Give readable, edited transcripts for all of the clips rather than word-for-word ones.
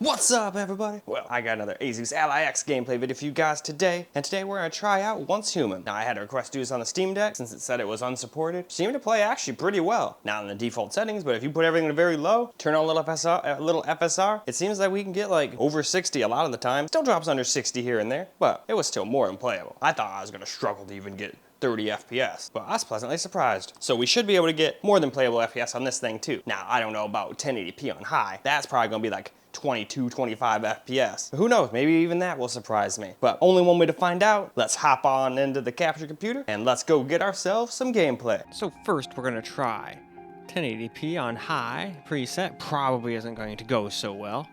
What's up, everybody? Well, I got another Asus Ally X gameplay video for you guys today, and today we're gonna try out Once Human. Now, I had a request to do this on the Steam Deck since it said it was unsupported. Seemed to play actually pretty well. Not in the default settings, but if you put everything to very low, turn on a little FSR, it seems like we can get like over 60 a lot of the time. Still drops under 60 here and there, but it was still more than playable. I thought I was gonna struggle to even get 30 FPS, but I was pleasantly surprised. So we should be able to get more than playable FPS on this thing too. Now, I don't know about 1080p on high. That's probably gonna be like 22, 25 FPS. Who knows, maybe even that will surprise me. But only one way to find out. Let's hop on into the capture computer and let's go get ourselves some gameplay. So first we're gonna try 1080p on high preset. Probably isn't going to go so well.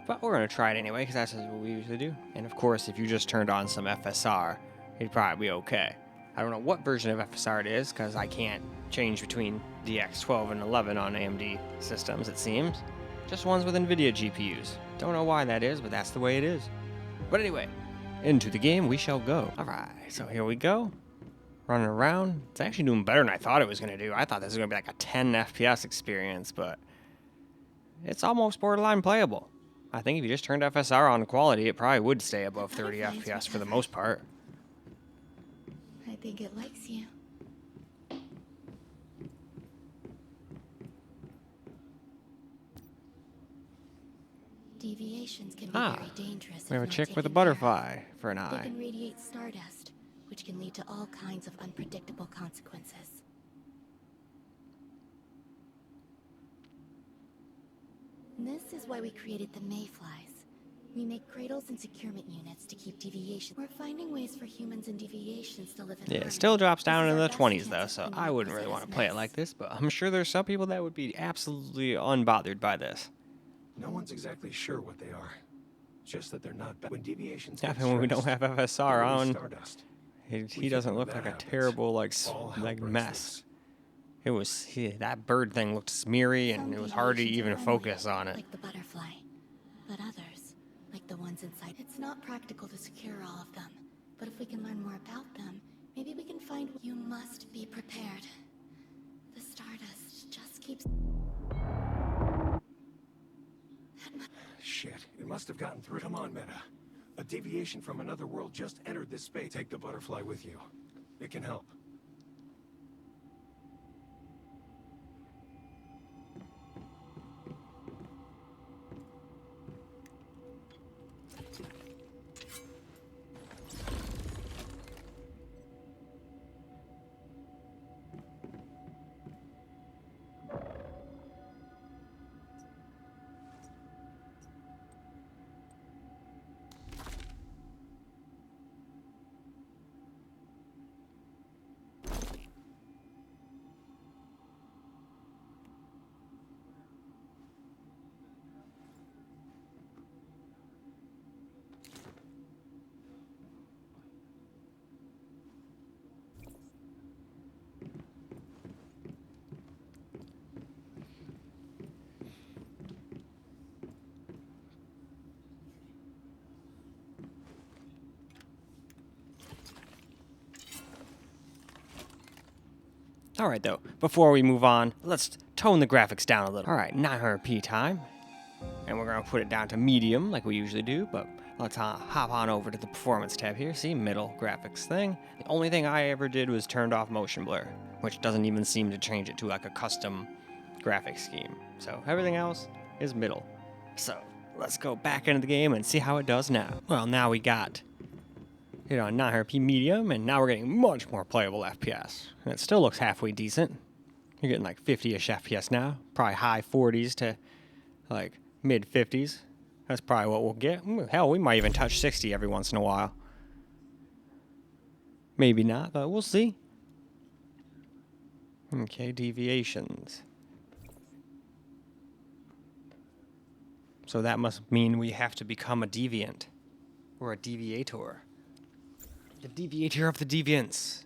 But we're gonna try it anyway, because that's what we usually do. And of course, if you just turned on some FSR, it'd probably be okay. I don't know what version of FSR it is, because I can't change between DX12 and 11 on AMD systems, it seems. Just ones with NVIDIA GPUs. Don't know why that is, but that's the way it is. But anyway, into the game we shall go. Alright, so here we go. Running around. It's actually doing better than I thought it was going to do. I thought this was going to be like a 10 FPS experience, but it's almost borderline playable. I think if you just turned FSR on quality, it probably would stay above 30 FPS for the most part. I think it likes you. Deviations can be very dangerous. We have a chick with a butterfly for an eye. They can radiate stardust, which can lead to all kinds of unpredictable consequences. This is why we created the mayflies. We make cradles and securement units to keep deviation. We're finding ways for humans and deviations to live in harmony. It still drops down into the 20s though, so I wouldn't really want to play it like this, but I'm sure there's some people that would be absolutely unbothered by this. No one's exactly sure what they are. Just that they're not bad. When deviations Yeah, when we don't have FSR on, he doesn't look like a happens. terrible like mess. It was that bird thing looked smeary and it was hard to even focus on it. Like the butterfly, but others, like the ones inside. It's not practical to secure all of them, but if we can learn more about them, maybe we can find. You must be prepared. The stardust just keeps. Shit, it must have gotten through. Come on, Meta. A deviation from another world just entered this space. Take the butterfly with you. It can help. Alright though, before we move on, let's tone the graphics down a little. Alright, 900p time. And we're going to put it down to medium like we usually do, but let's hop on over to the performance tab here. See, middle graphics thing. The only thing I ever did was turned off motion blur, which doesn't even seem to change it to like a custom graphics scheme. So everything else is middle. So let's go back into the game and see how it does now. Well, now we got it on 900p medium, and now we're getting much more playable FPS. And it still looks halfway decent. You're getting like 50-ish FPS now. Probably high 40s to like mid 50s. That's probably what we'll get. Hell, we might even touch 60 every once in a while. Maybe not, but we'll see. Okay, deviations. So that must mean we have to become a deviant. Or a deviator. The deviator of the deviants.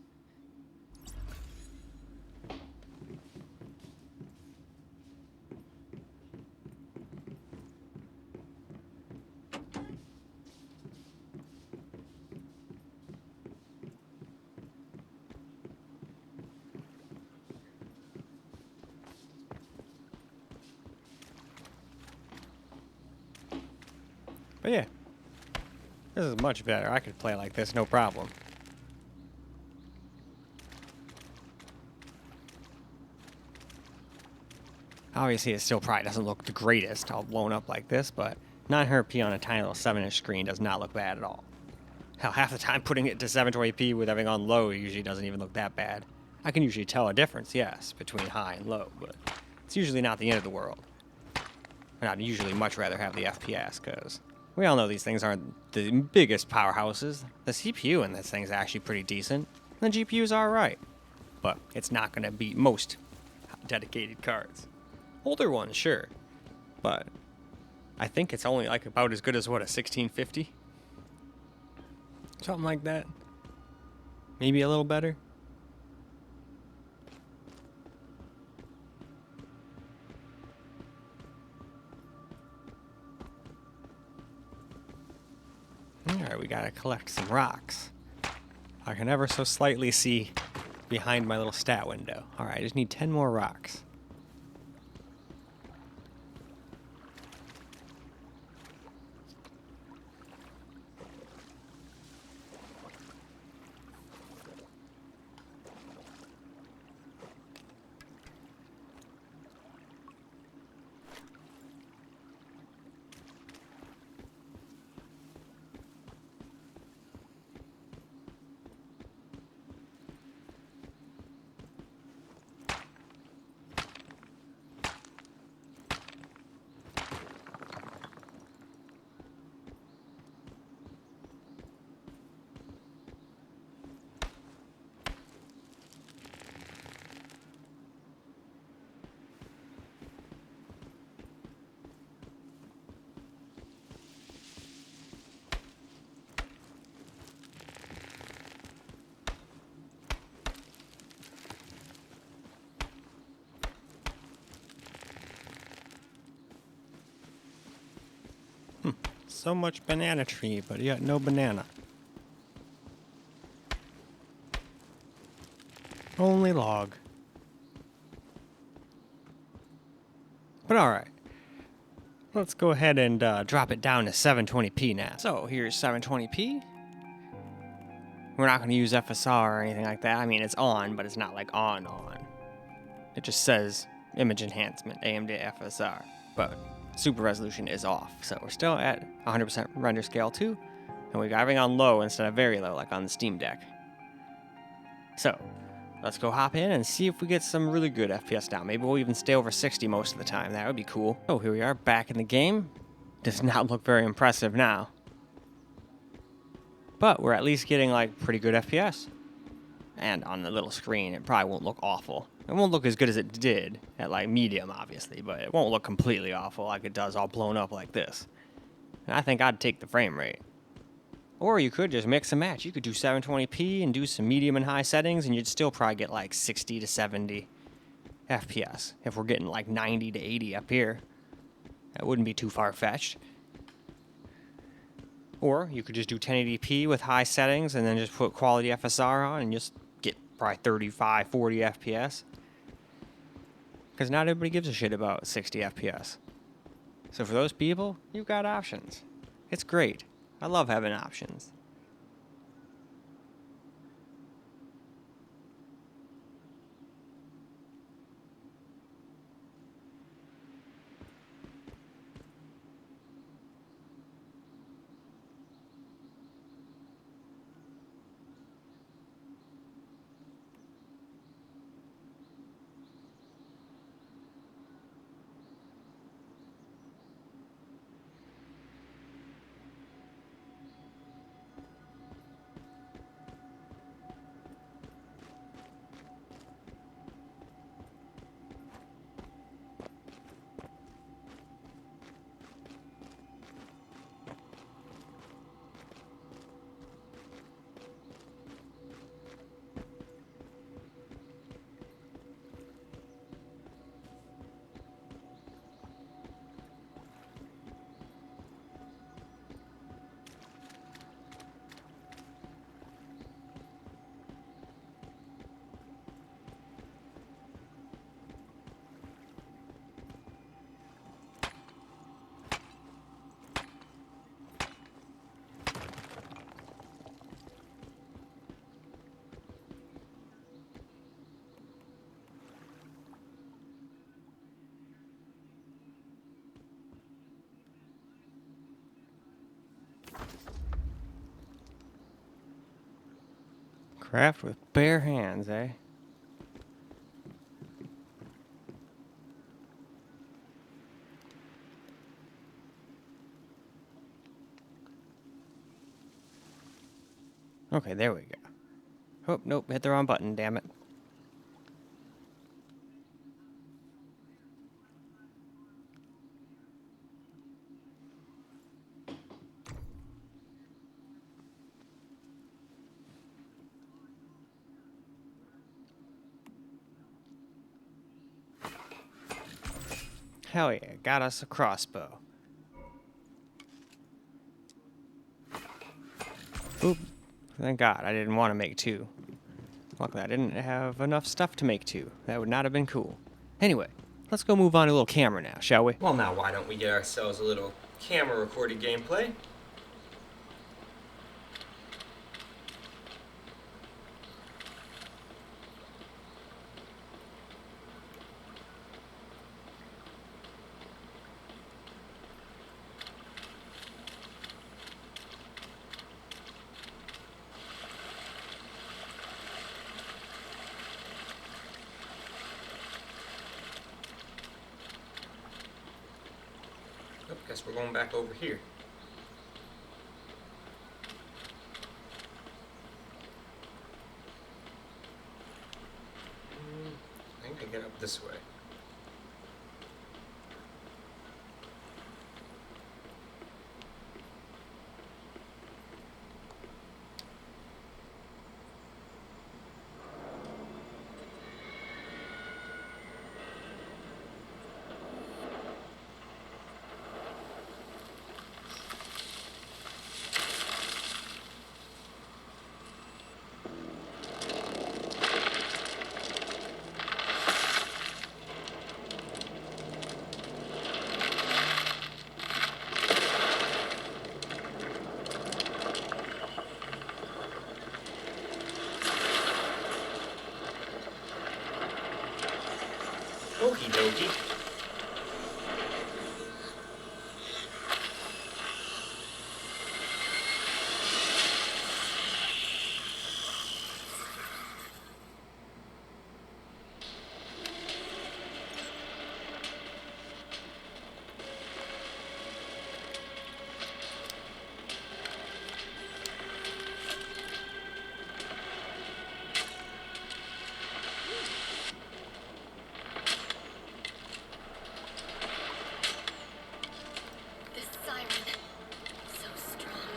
But yeah, this is much better. I could play like this, no problem. Obviously, it still probably doesn't look the greatest all blown up like this, but 900p on a tiny little 7-inch screen does not look bad at all. Hell, half the time putting it to 720p with everything on low usually doesn't even look that bad. I can usually tell a difference, yes, between high and low, but it's usually not the end of the world. And I'd usually much rather have the FPS, because we all know these things aren't the biggest powerhouses. The CPU in this thing's actually pretty decent, and the GPU's alright. But it's not going to beat most dedicated cards. Older ones, sure, but I think it's only like about as good as, what, a 1650? Something like that. Maybe a little better. Alright, we gotta collect some rocks. I can ever so slightly see behind my little stat window. Alright, I just need 10 more rocks. So much banana tree, but yet no banana. Only log. But alright. Let's go ahead and drop it down to 720p now. So here's 720p. We're not going to use FSR or anything like that. I mean, it's on, but it's not like on. It just says image enhancement, AMD FSR. But super resolution is off. So we're still at 100% render scale 2. And we got everything on low instead of very low, like on the Steam Deck. So let's go hop in and see if we get some really good FPS down. Maybe we'll even stay over 60 most of the time. That would be cool. Oh, here we are back in the game. Does not look very impressive now. But we're at least getting like pretty good FPS. And on the little screen, it probably won't look awful. It won't look as good as it did at like medium, obviously, but it won't look completely awful like it does all blown up like this. And I think I'd take the frame rate. Or you could just mix and match. You could do 720p and do some medium and high settings, and you'd still probably get like 60 to 70 FPS. If we're getting like 90 to 80 up here, that wouldn't be too far-fetched. Or you could just do 1080p with high settings and then just put quality FSR on and just get probably 35, 40 FPS. Because not everybody gives a shit about 60 FPS. So for those people, you've got options. It's great. I love having options. Craft with bare hands, eh? Okay, there we go. Oh, nope, hit the wrong button, damn it. Hell yeah, got us a crossbow. Oop, thank God, I didn't want to make two. Luckily, I didn't have enough stuff to make two. That would not have been cool. Anyway, let's go move on to a little camera now, shall we? Well, now why don't we get ourselves a little camera recorded gameplay? Oh, guess we're going back over here. I think I get up this way. Okie dokie. This siren, so strong.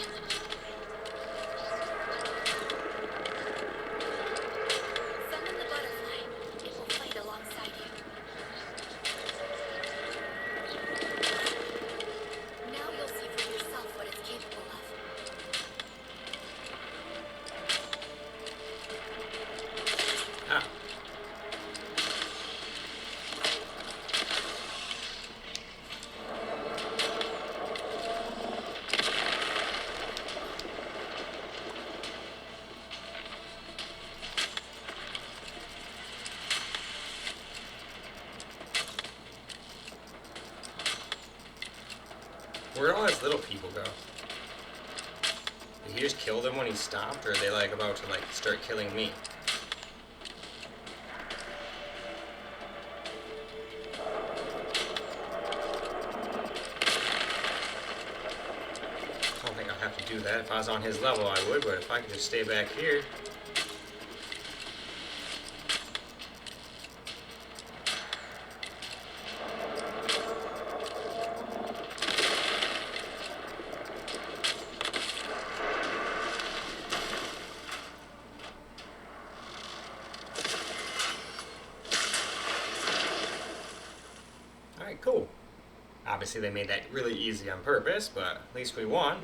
Summon the butterfly. It will fight alongside you. Now you'll see for yourself what it's capable of. Ah. Where'd all his little people go? Did he just kill them when he stopped, or are they like about to like start killing me? I don't think I'll have to do that. If I was on his level, I would, but if I could just stay back here. Alright, cool. Obviously they made that really easy on purpose, but at least we won.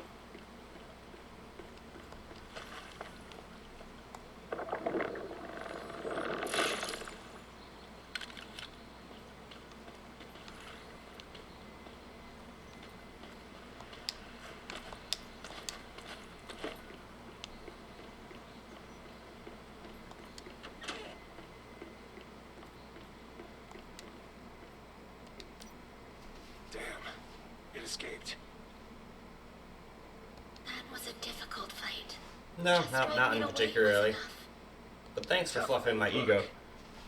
Escaped. That was a difficult fight. No, Just when not we in don't wait particularly. was enough. But thanks for fluffing my ego.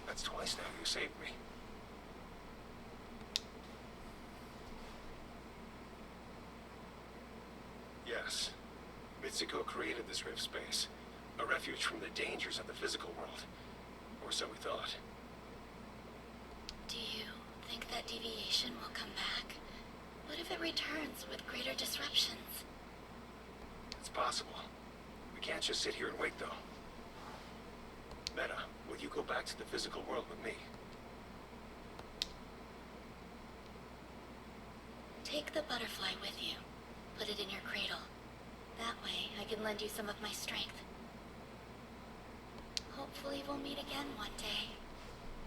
That's twice now you saved me. Yes. Mitsuko created this rift space. A refuge from the dangers of the physical world. Or so we thought. Do you think that deviation will come back? What if it returns with greater disruptions? It's possible. We can't just sit here and wait, though. Meta, will you go back to the physical world with me? Take the butterfly with you. Put it in your cradle. That way, I can lend you some of my strength. Hopefully we'll meet again one day,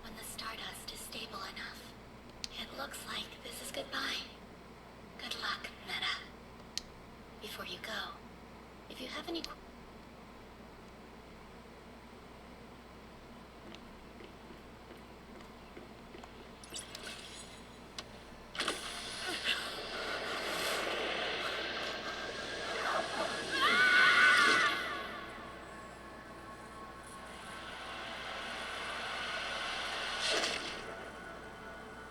when the stardust is stable enough. It looks like this is goodbye. Good luck, Meta. Before you go, if you have any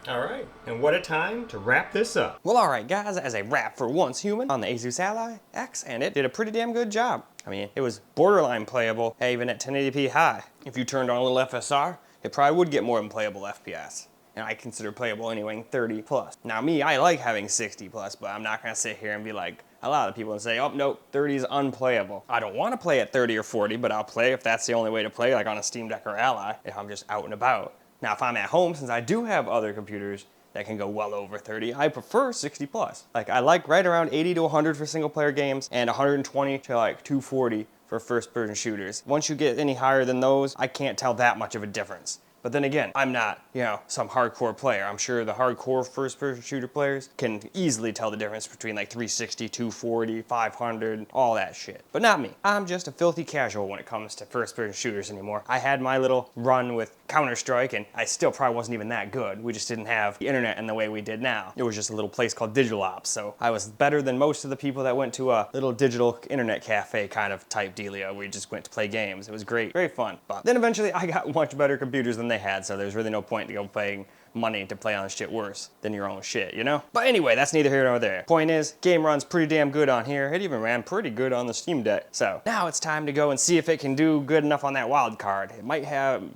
Alright, and what a time to wrap this up. Well, alright guys, as a wrap for Once Human on the Asus Ally X, and it did a pretty damn good job. I mean, it was borderline playable, even at 1080p high. If you turned on a little FSR, it probably would get more than playable FPS. And I consider playable anyway 30 plus. Now me, I like having 60 plus, but I'm not gonna sit here and be like a lot of people and say, oh no, 30 is unplayable. I don't wanna play at 30 or 40, but I'll play if that's the only way to play, like on a Steam Deck or Ally, if I'm just out and about. Now, if I'm at home, since I do have other computers that can go well over 30, I prefer 60 plus. Like, I like right around 80 to 100 for single player games and 120 to like 240 for first person shooters. Once you get any higher than those, I can't tell that much of a difference. But then again, I'm not, some hardcore player. I'm sure the hardcore first-person shooter players can easily tell the difference between like 360, 240, 500, all that shit. But not me. I'm just a filthy casual when it comes to first-person shooters anymore. I had my little run with Counter-Strike, and I still probably wasn't even that good. We just didn't have the internet in the way we did now. It was just a little place called Digital Ops, so I was better than most of the people that went to a little digital internet cafe kind of type dealio. We just went to play games. It was great, very fun. But then eventually I got much better computers than they had, so there's really no point to go paying money to play on shit worse than your own shit, you know? But anyway, that's neither here nor there. Point is, game runs pretty damn good on here. It even ran pretty good on the Steam Deck. So now it's time to go and see if it can do good enough on that wild card. It might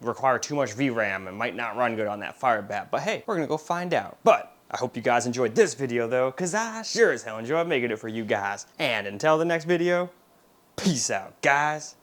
require too much VRAM and might not run good on that Firebat, but hey, we're gonna go find out. But I hope you guys enjoyed this video though, cause I sure as hell enjoyed making it for you guys. And until the next video, peace out, guys.